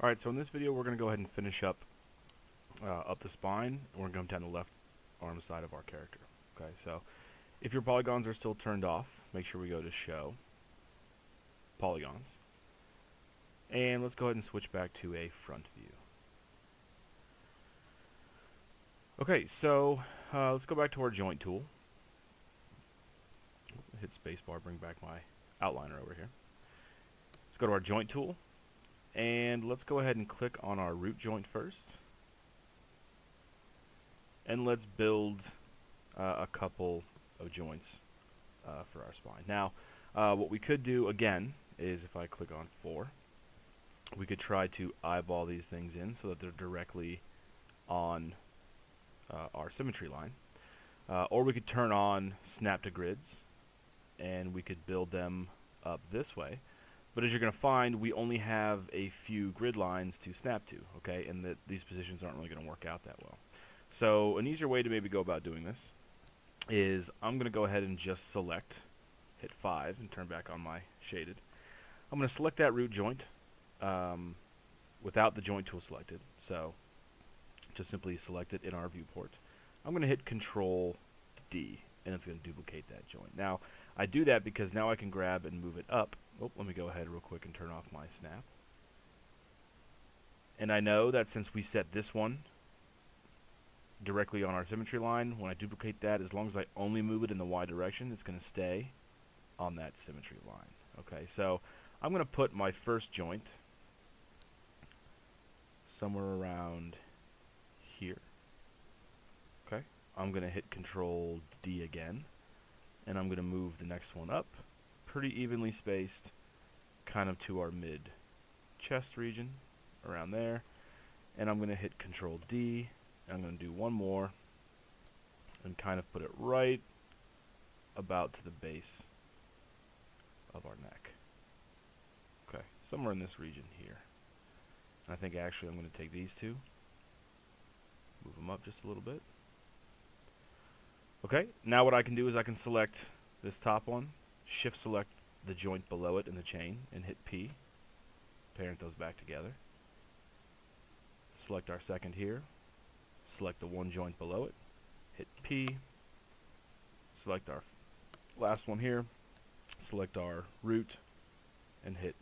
Alright, so in this video we're going to go ahead and finish up the spine, and we're going to come down the left arm side of our character. Okay, so if your polygons are still turned off, make sure we go to Show, Polygons, and let's go ahead and switch back to a front view. Okay, so let's go back to our joint tool. Hit spacebar, bring back my outliner over here. Let's go to our joint tool, and let's go ahead and click on our root joint first. And let's build a couple of joints for our spine. Now, what we could do again is if I click on 4, we could try to eyeball these things in so that they're directly on our symmetry line. Or we could turn on snap to grids and we could build them up this way. But as you're going to find, we only have a few grid lines to snap to, okay? And that these positions aren't really going to work out that well. So an easier way to maybe go about doing this is I'm going to go ahead and just select, hit 5 and turn back on my shaded. I'm going to select that root joint without the joint tool selected. So just simply select it in our viewport. I'm going to hit Control D and it's going to duplicate that joint. Now I do that because now I can grab and move it up. Oh, let me go ahead real quick and turn off my snap. And I know that since we set this one directly on our symmetry line, when I duplicate that, as long as I only move it in the Y direction, it's going to stay on that symmetry line. Okay, so I'm going to put my first joint somewhere around here. Okay, I'm going to hit Control D again, and I'm going to move the next one up, pretty evenly spaced, kind of to our mid chest region, around there, and I'm going to hit Control D. I'm going to do one more and kind of put it right about to the base of our neck. Okay, somewhere in this region here. I think actually I'm going to take these two, move them up just a little bit. Okay, now what I can do is I can select this top one, shift select the joint below it in the chain, and hit P, parent those back together. Select our second here, select the one joint below it, hit P, select our last one here, select our root, and hit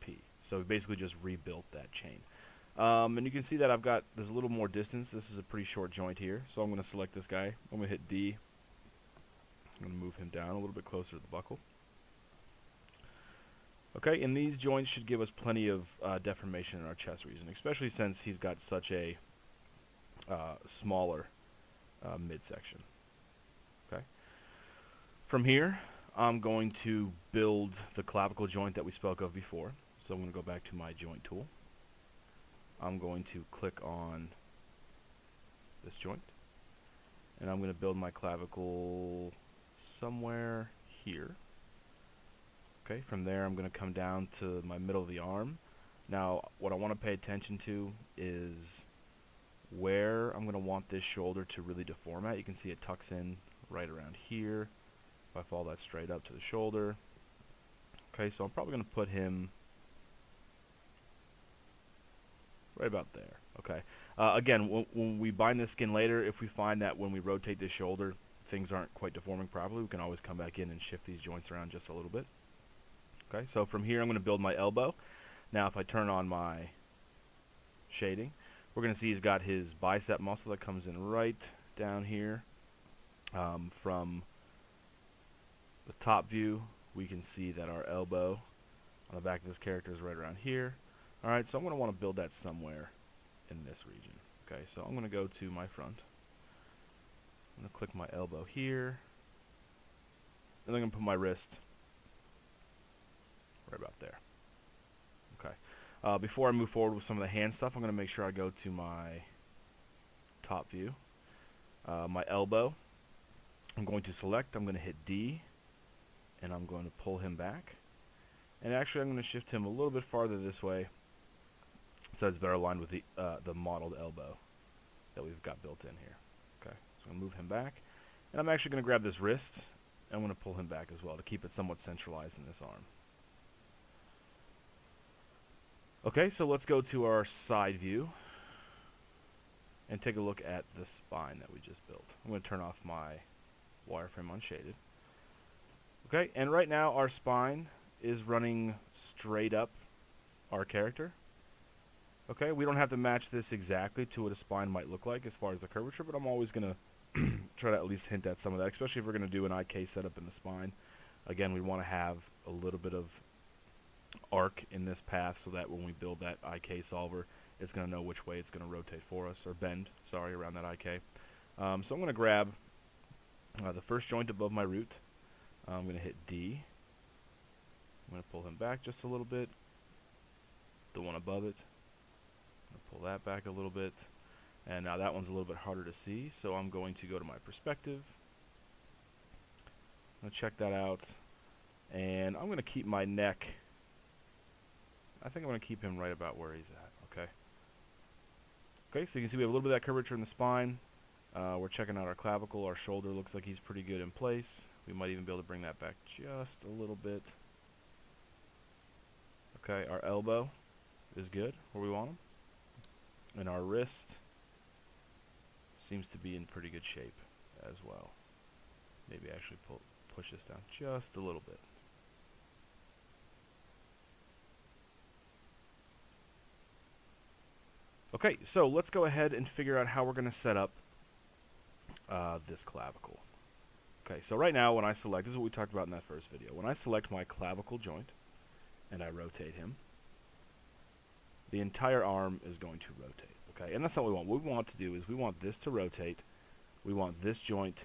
P. So we basically just rebuilt that chain. And you can see that there's a little more distance. This is a pretty short joint here, so I'm going to select this guy. I'm going to hit D. I'm going to move him down a little bit closer to the buckle. Okay, and these joints should give us plenty of deformation in our chest region, especially since he's got such a smaller midsection. Okay. From here, I'm going to build the clavicle joint that we spoke of before. So I'm going to go back to my joint tool. I'm going to click on this joint, and I'm going to build my clavicle somewhere here. Okay, from there I'm going to come down to my middle of the arm. Now what I want to pay attention to is where I'm going to want this shoulder to really deform at. You can see it tucks in right around here. If I follow that straight up to the shoulder. Okay, so I'm probably going to put him right about there. Okay. Again, when we bind this skin later, if we find that when we rotate this shoulder, things aren't quite deforming properly, we can always come back in and shift these joints around just a little bit. Okay, so from here I'm going to build my elbow. Now if I turn on my shading, we're going to see he's got his bicep muscle that comes in right down here. From the top view, we can see that our elbow on the back of this character is right around here. Alright, so I'm going to want to build that somewhere in this region. Okay, so I'm going to go to my front. I'm going to click my elbow here. And I'm going to put my wrist right about there. Okay. Before I move forward with some of the hand stuff, I'm going to make sure I go to my top view. My elbow, I'm going to select, I'm going to hit D, and I'm going to pull him back. And actually I'm going to shift him a little bit farther this way so it's better aligned with the modeled elbow that we've got built in here. Okay, so I'm going to move him back. And I'm actually going to grab this wrist, and I'm going to pull him back as well to keep it somewhat centralized in this arm. Okay, so let's go to our side view and take a look at the spine that we just built. I'm going to turn off my wireframe unshaded. Okay, and right now our spine is running straight up our character. Okay, we don't have to match this exactly to what a spine might look like as far as the curvature, but I'm always going to try to at least hint at some of that, especially if we're going to do an IK setup in the spine. Again, we want to have a little bit of arc in this path so that when we build that IK solver, it's going to know which way it's going to rotate for us, or bend, sorry, around that IK. So I'm going to grab the first joint above my root. I'm going to hit D. I'm going to pull him back just a little bit. The one above it. I'm going to pull that back a little bit. And now that one's a little bit harder to see, so I'm going to go to my perspective. I'm going to check that out. And I'm going to keep my neck. I think I'm going to keep him right about where he's at, okay? Okay, so you can see we have a little bit of that curvature in the spine. We're checking out our clavicle. Our shoulder looks like he's pretty good in place. We might even be able to bring that back just a little bit. Okay, our elbow is good where we want him. And our wrist seems to be in pretty good shape as well. Maybe actually push this down just a little bit. Okay, so let's go ahead and figure out how we're going to set up this clavicle. Okay, so right now when I select, this is what we talked about in that first video. When I select my clavicle joint and I rotate him, the entire arm is going to rotate. Okay, and that's not what we want. What we want to do is we want this to rotate. We want this joint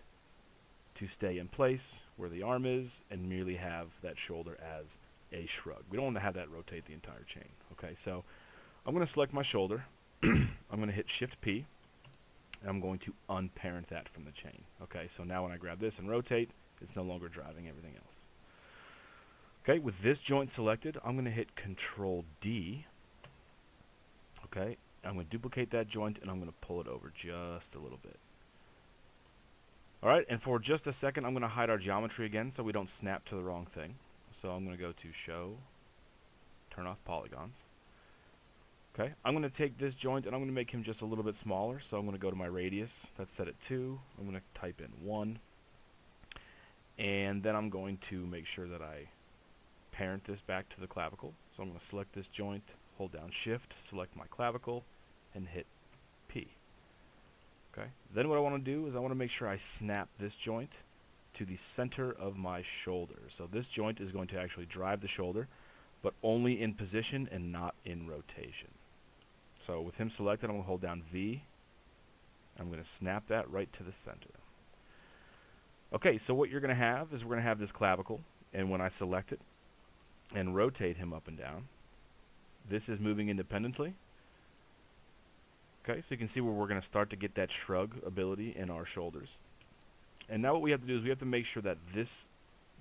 to stay in place where the arm is and merely have that shoulder as a shrug. We don't want to have that rotate the entire chain. Okay, so I'm going to select my shoulder. I'm going to hit Shift P. And I'm going to unparent that from the chain. Okay, so now when I grab this and rotate, it's no longer driving everything else. Okay, with this joint selected, I'm going to hit Control D. Okay, I'm going to duplicate that joint and I'm going to pull it over just a little bit. Alright, and for just a second, I'm going to hide our geometry again so we don't snap to the wrong thing. So I'm going to go to Show, turn off polygons. Okay, I'm going to take this joint and I'm going to make him just a little bit smaller. So I'm going to go to my radius, that's set at 2. I'm going to type in 1. And then I'm going to make sure that I parent this back to the clavicle. So I'm going to select this joint, hold down Shift, select my clavicle, and hit P. Okay, then what I want to do is I want to make sure I snap this joint to the center of my shoulder. So this joint is going to actually drive the shoulder, but only in position and not in rotation. So with him selected, I'm going to hold down V. I'm going to snap that right to the center. Okay, so what you're going to have is we're going to have this clavicle, and when I select it and rotate him up and down, this is moving independently. Okay, so you can see where we're going to start to get that shrug ability in our shoulders. And now what we have to do is we have to make sure that this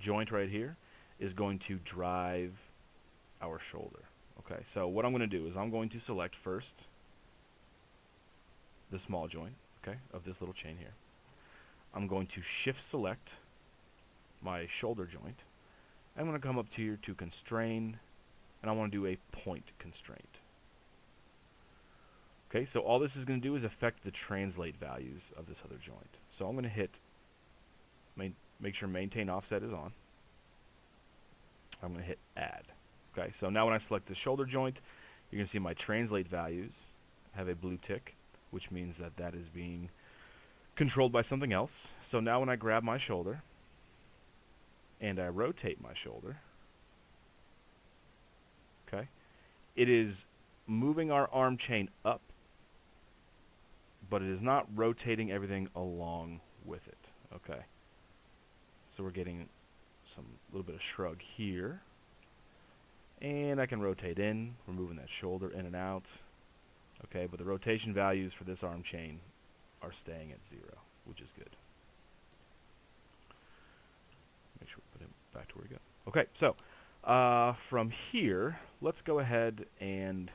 joint right here is going to drive our shoulder. Okay, so what I'm going to do is I'm going to select first the small joint, okay, of this little chain here. I'm going to shift select my shoulder joint. I'm going to come up to here to constrain, and I want to do a point constraint. Okay, so all this is going to do is affect the translate values of this other joint. So I'm going to hit, make sure maintain offset is on. I'm going to hit add. Okay, so now when I select the shoulder joint, you're going to see my translate values have a blue tick, which means that that is being controlled by something else. So now when I grab my shoulder and I rotate my shoulder, okay, it is moving our arm chain up, but it is not rotating everything along with it. Okay, so we're getting some little bit of shrug here. And I can rotate in. We're moving that shoulder in and out. Okay, but the rotation values for this arm chain are staying at 0, which is good. Make sure we put him back to where we go. Okay, so from here, let's go ahead and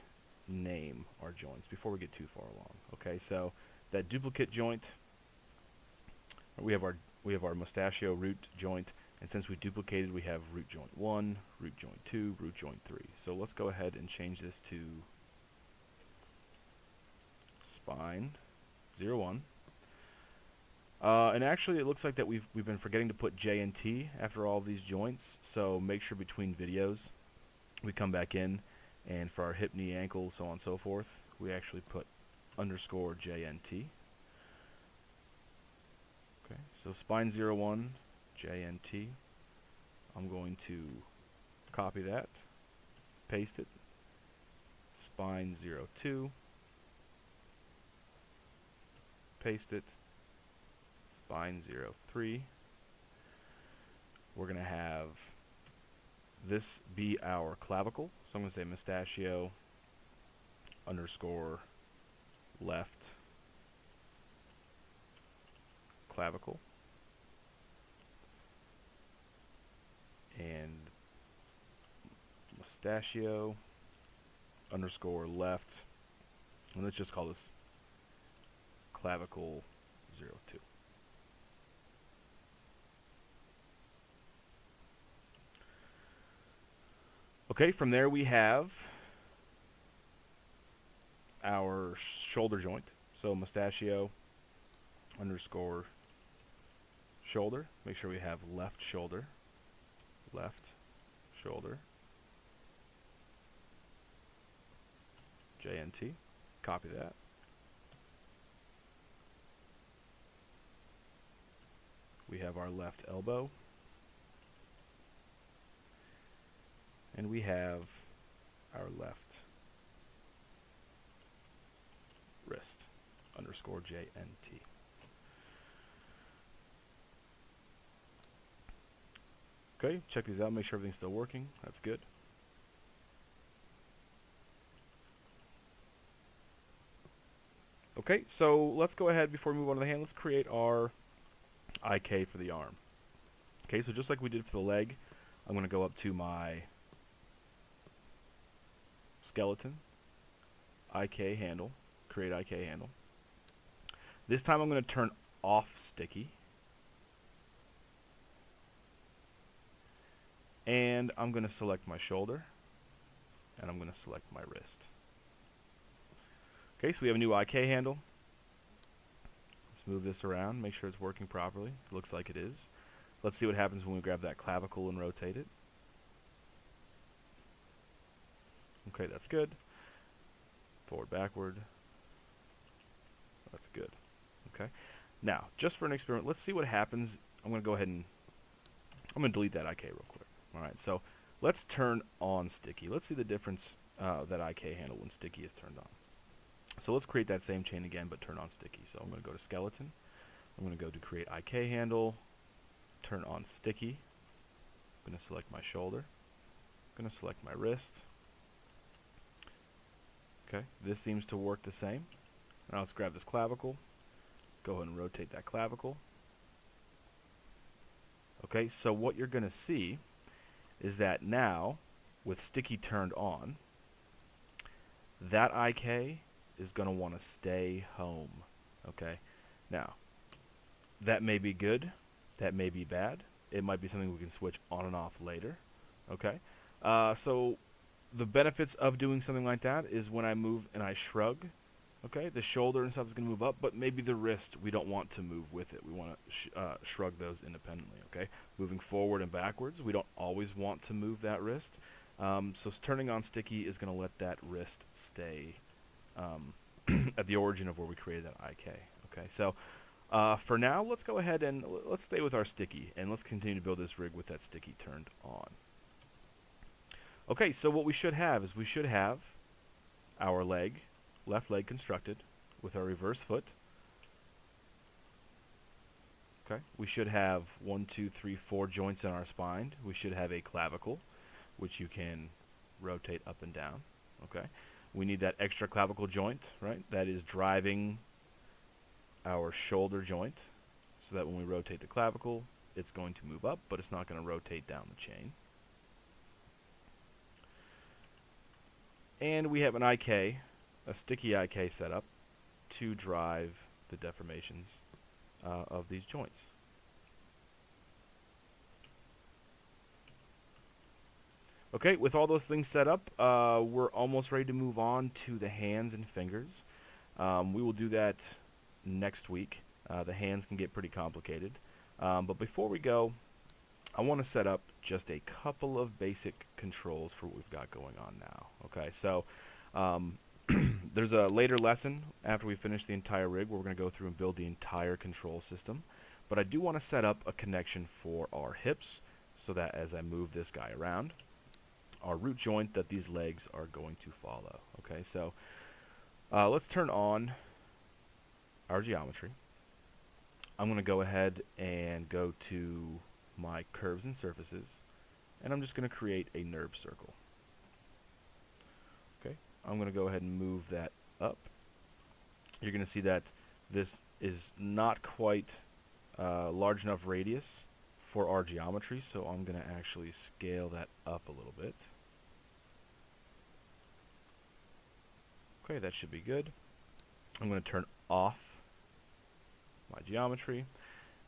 name our joints before we get too far along. Okay, so that duplicate joint, we have our mustachio root joint And since we duplicated, we have root joint 1, root joint 2, root joint 3. So let's go ahead and change this to spine 0, 1. And actually, it looks like that we've been forgetting to put J and T after all of these joints. So make sure between videos we come back in, and for our hip, knee, ankle, so on and so forth, we actually put underscore J and T. Okay, so spine 0, 1, J and T. I'm going to copy that, paste it. Spine 0, 2. Paste it. Spine 0, 3. We're going to have this be our clavicle. So I'm going to say mustachio underscore left clavicle. And mustachio underscore left. And let's just call this clavicle 0, 2. Okay, from there we have our shoulder joint. So mustachio underscore shoulder. Make sure we have left shoulder. Left shoulder. JNT. Copy that. We have our left elbow. And we have our left wrist, underscore JNT. Okay, check these out, make sure everything's still working. That's good. Okay, so let's go ahead before we move on to the hand. Let's create our IK for the arm. Okay, so just like we did for the leg, I'm going to go up to my skeleton, IK handle, create IK handle. This time I'm going to turn off sticky. And I'm going to select my shoulder. And I'm going to select my wrist. Okay, so we have a new IK handle. Let's move this around, make sure it's working properly. It looks like it is. Let's see what happens when we grab that clavicle and rotate it. Okay, that's good. Forward, backward. That's good. Okay. Now, just for an experiment, let's see what happens. I'm going to go ahead and I'm going to delete that IK real quick. All right, so let's turn on sticky. Let's see the difference that IK handle when sticky is turned on. So let's create that same chain again, but turn on sticky. So I'm going to go to skeleton. I'm going to go to create IK handle, turn on sticky. I'm going to select my shoulder. I'm going to select my wrist. Okay, this seems to work the same. Now let's grab this clavicle. Let's go ahead and rotate that clavicle. Okay, so what you're going to see is that now, with sticky turned on, that IK is going to want to stay home. Okay, now, that may be good, that may be bad. It might be something we can switch on and off later. Okay, so the benefits of doing something like that is when I move and I shrug, okay, the shoulder and stuff is going to move up, but maybe the wrist, we don't want to move with it. We want to shrug those independently, okay? Moving forward and backwards, we don't always want to move that wrist. So turning on sticky is going to let that wrist stay at the origin of where we created that IK, okay? So for now, let's go ahead and let's stay with our sticky, and let's continue to build this rig with that sticky turned on. Okay, so what we should have is we should have our leg, left leg constructed with our reverse foot. Okay, we should have 1, 2, 3, 4 joints in our spine. We should have a clavicle, which you can rotate up and down. Okay, we need that extra clavicle joint, right? That is driving our shoulder joint, so that when we rotate the clavicle, it's going to move up, but it's not going to rotate down the chain. And we have an IK, a sticky IK setup to drive the deformations of these joints. Okay, with all those things set up, we're almost ready to move on to the hands and fingers. We will do that next week. The hands can get pretty complicated. But before we go, I want to set up just a couple of basic controls for what we've got going on now. Okay, so um, there's a later lesson after we finish the entire rig where we're going to go through and build the entire control system. But I do want to set up a connection for our hips so that as I move this guy around, our root joint that these legs are going to follow. Okay, so let's turn on our geometry. I'm going to go ahead and go to my curves and surfaces, and I'm just going to create a NURB circle. Okay, I'm going to go ahead and move that up. You're going to see that this is not quite large enough radius for our geometry, so I'm going to actually scale that up a little bit. Okay, that should be good. I'm going to turn off my geometry,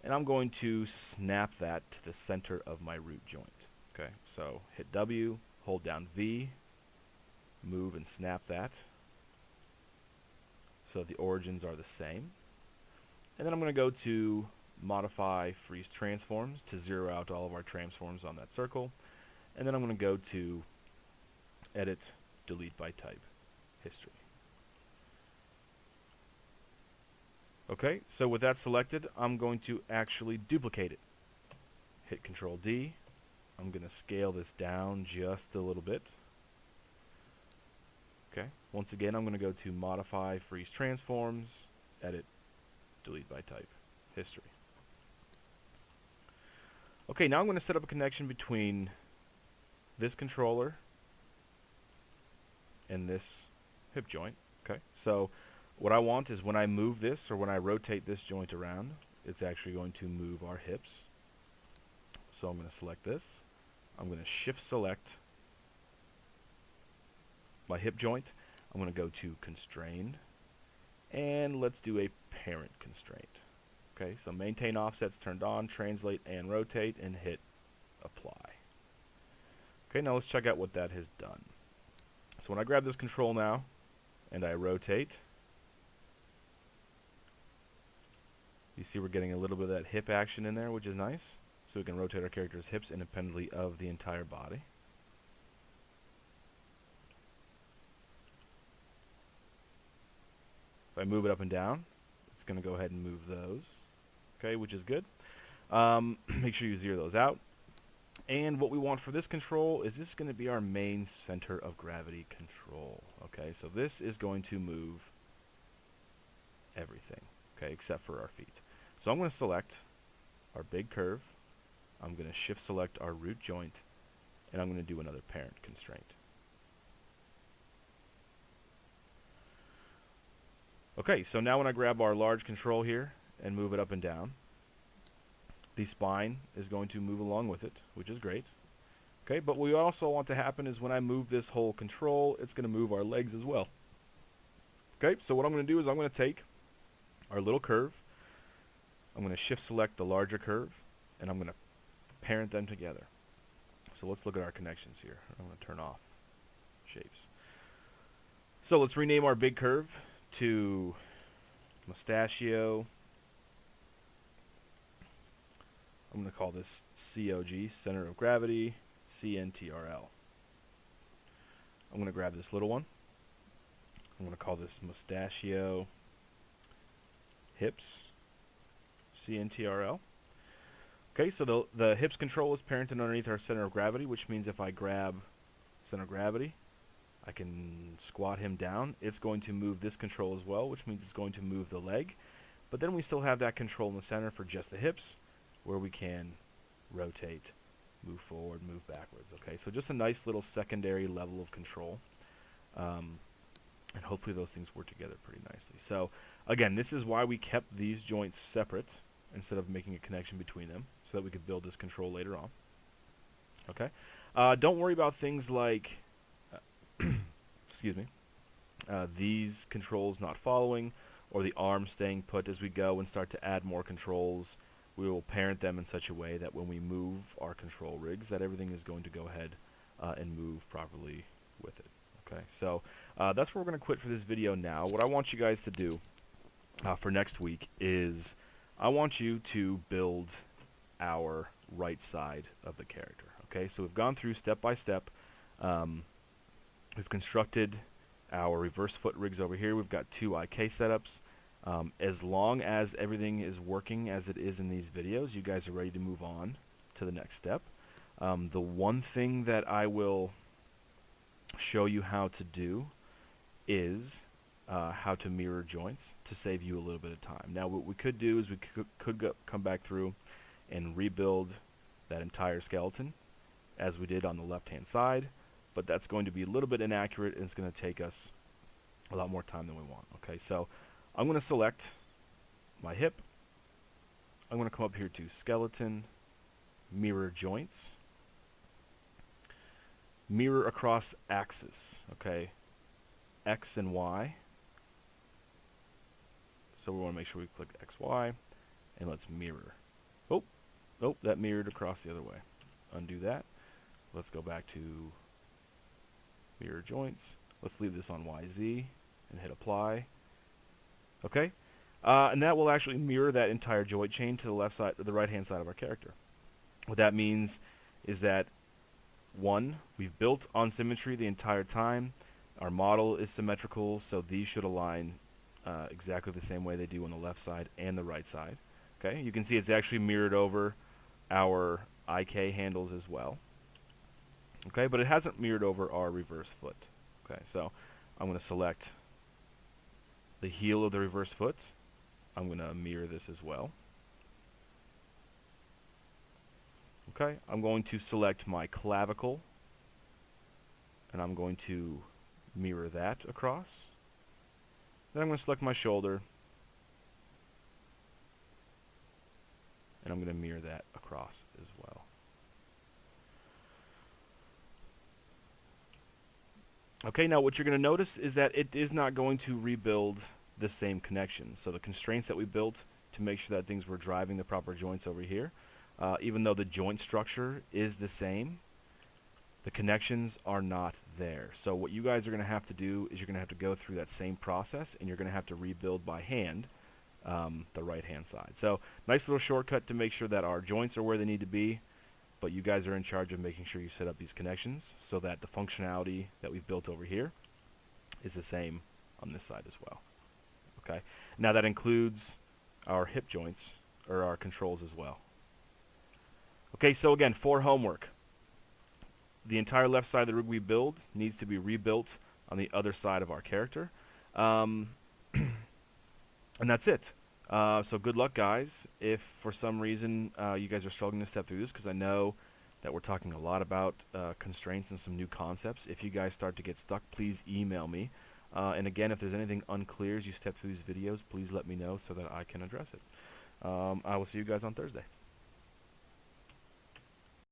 and I'm going to snap that to the center of my root joint. Okay, so hit W, hold down V, move and snap that so the origins are the same. And then I'm going to go to modify freeze transforms to zero out all of our transforms on that circle. And then I'm going to go to edit, delete by type, history. Okay, so with that selected, I'm going to actually duplicate it. Hit Control D. I'm going to scale this down just a little bit. Okay, once again, I'm going to go to modify freeze transforms, edit, delete by type, history. Okay, now I'm going to set up a connection between this controller and this hip joint. Okay, so what I want is when I move this or when I rotate this joint around, it's actually going to move our hips. So I'm going to select this. I'm going to shift select my hip joint. I'm going to go to constrain, and let's do a parent constraint. Okay, so maintain offsets turned on, translate and rotate, and hit apply. Okay, now let's check out what that has done. So when I grab this control now and I rotate, you see we're getting a little bit of that hip action in there, which is nice. So we can rotate our character's hips independently of the entire body. If I move it up and down, it's going to go ahead and move those. Okay, which is good. Make sure you zero those out. And what we want for this control is this is going to be our main center of gravity control. Okay, so this is going to move everything, okay, except for our feet. So I'm going to select our big curve. I'm going to shift select our root joint, and I'm going to do another parent constraint. Okay, so now when I grab our large control here and move it up and down, the spine is going to move along with it, which is great. Okay, but what we also want to happen is when I move this whole control, it's going to move our legs as well. Okay, so what I'm going to do is I'm going to take our little curve, I'm going to shift select the larger curve, and I'm going to parent them together. So let's look at our connections here. I'm going to turn off shapes. So let's rename our big curve to Mustachio. I'm going to call this COG, Center of Gravity, CNTRL. I'm going to grab this little one. I'm going to call this Mustachio Hips, CNTRL. Okay, so the hips control is parented underneath our center of gravity, which means if I grab center of gravity, I can squat him down. It's going to move this control as well, which means it's going to move the leg. But then we still have that control in the center for just the hips, where we can rotate, move forward, move backwards. Okay, so just a nice little secondary level of control. And hopefully those things work together pretty nicely. So again, this is why we kept these joints separate instead of making a connection between them, so that we could build this control later on. Okay, don't worry about things like excuse me, these controls not following, or the arm staying put. As we go and start to add more controls, we will parent them in such a way that when we move our control rigs, that everything is going to go ahead and move properly with it. Okay, so that's where we're going to quit for this video now. What I want you guys to do for next week is I want you to build our right side of the character. Okay, so we've gone through step by step. We've constructed our reverse foot rigs over here. We've got 2 IK setups. As long as everything is working as it is in these videos, you guys are ready to move on to the next step. The one thing that I will show you how to do is how to mirror joints to save you a little bit of time. Now what we could do is we could come back through and rebuild that entire skeleton as we did on the left hand side, but that's going to be a little bit inaccurate and it's going to take us a lot more time than we want. Okay, so I'm going to select my hip. I'm going to come up here to skeleton, mirror joints, mirror across axis, okay, X and Y. So we want to make sure we click XY and let's mirror. Oh, that mirrored across the other way. Undo that. Let's go back to mirror joints. Let's leave this on YZ and hit apply. Okay, and that will actually mirror that entire joint chain to the left side, or the right hand side of our character. What that means is that 1, we've built on symmetry the entire time. Our model is symmetrical, so these should align exactly the same way they do on the left side and the right side. Okay, you can see it's actually mirrored over our IK handles as well. Okay, but it hasn't mirrored over our reverse foot. Okay, so I'm going to select the heel of the reverse foot. I'm going to mirror this as well. Okay, I'm going to select my clavicle, and I'm going to mirror that across. Then I'm going to select my shoulder, and I'm going to mirror that across as well. Okay, now what you're going to notice is that it is not going to rebuild the same connections. So the constraints that we built to make sure that things were driving the proper joints over here, even though the joint structure is the same, the connections are not there. So what you guys are going to have to do is you're going to have to go through that same process, and you're going to have to rebuild by hand the right hand side. So nice little shortcut to make sure that our joints are where they need to be, but you guys are in charge of making sure you set up these connections so that the functionality that we've built over here is the same on this side as well. Okay, now that includes our hip joints, or our controls as well. Okay, so again, for homework, the entire left side of the rig we build needs to be rebuilt on the other side of our character. And that's it. So good luck, guys. If for some reason you guys are struggling to step through this, because I know that we're talking a lot about constraints and some new concepts. If you guys start to get stuck, please email me. And again, if there's anything unclear as you step through these videos, please let me know so that I can address it. I will see you guys on Thursday.